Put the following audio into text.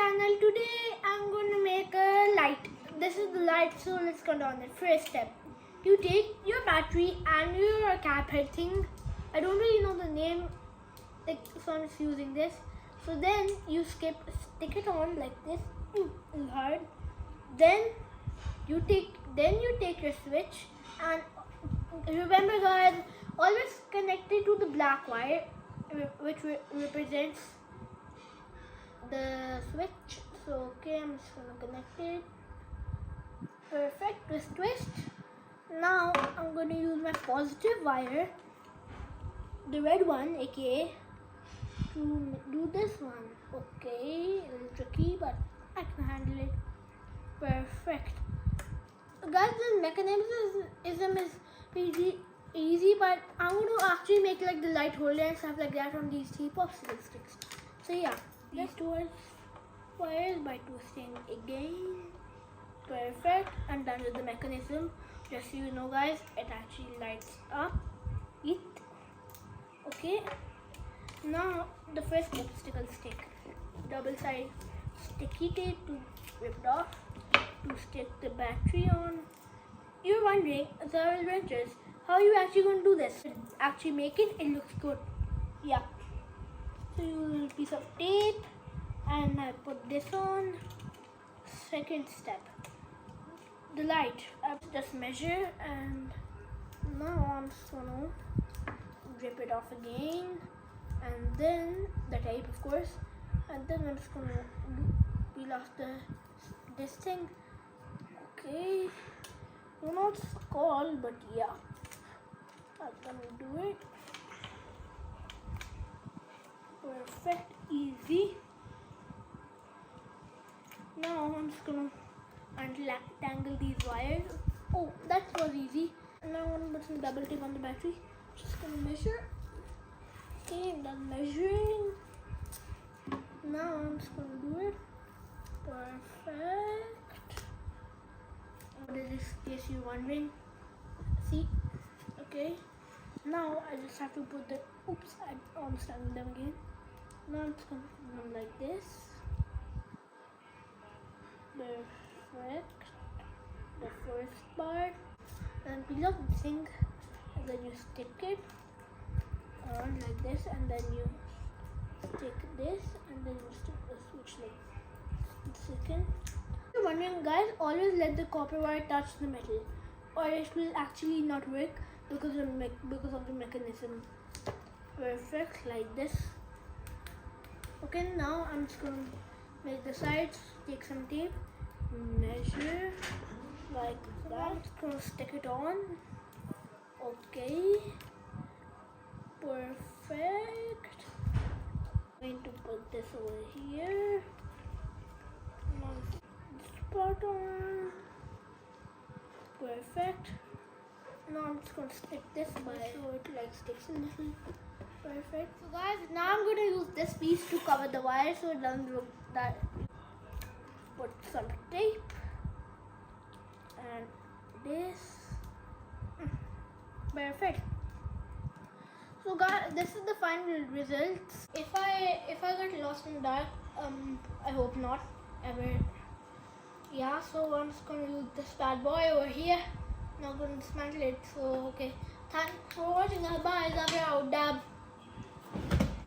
channel. Today I'm going to make a light. This is the light, so let's go down the first step. You take your battery and your cap head thing. I don't really know the name, so I'm just using this. So then you stick it on like this. It's hard. Then you take your switch, and remember guys, always connect it to the black wire, which represents the switch. So okay, I'm just gonna connect it. Perfect. Twist. Now I'm gonna use my positive wire, the red one, aka, to do this one. Okay, a little tricky, but I can handle it. Perfect. Guys, the mechanism is pretty easy, but I'm going to actually make like the light holder and stuff like that from these 3 popsicle sticks. So yeah, these 2 wires by twisting again. Perfect. I'm done with the mechanism. Just so you know guys, it actually lights up it. Okay. Now the first popsicle stick, double side sticky tape to rip it off, to stick the battery on. You're wondering, Zara Adventures, how are you actually going to do this? Actually make it looks good. Yeah. So you use a piece of tape and I put this on. Second step, the light. I just measure, and now I'm just going to rip it off again, and then the tape of course, and then I'm just going to peel off this thing. Okay, I don't know what it's called, but yeah, I'm gonna do it. Perfect, easy. Now I'm just gonna untangle these wires. Oh, that was easy. And now I'm gonna put some double tape on the battery. Just gonna measure. Okay, I'm done measuring. Now I'm just gonna do it. Perfect. What is this, in case you're wondering? See? Okay. Now I just have to put the, oops, I almost done them again. Now I'm just gonna put them like this. Perfect. The first part. Then peel off the thing, and then you stick it on like this, and then you stick this, and then you stick the switch like second. If you're wondering guys, always let the copper wire touch the metal, or it will actually not work because of the mechanism. Perfect, like this. Okay, now I'm just gonna make the sides, take some tape, measure like that. I'm just gonna stick it on. Okay, perfect. I'm going to put this over here. Spot on. Perfect. Now I'm just gonna stick this by so it like sticks a little. Perfect. So guys, now I'm gonna use this piece to cover the wire so it doesn't look that. Put some tape and this. Perfect. So guys, this is the final results. If I get lost in the dark, I hope not ever. Yeah, so I'm just gonna use this bad boy over here. Not gonna dismantle it. So okay, thanks for watching. Bye. Zabra out. Dab.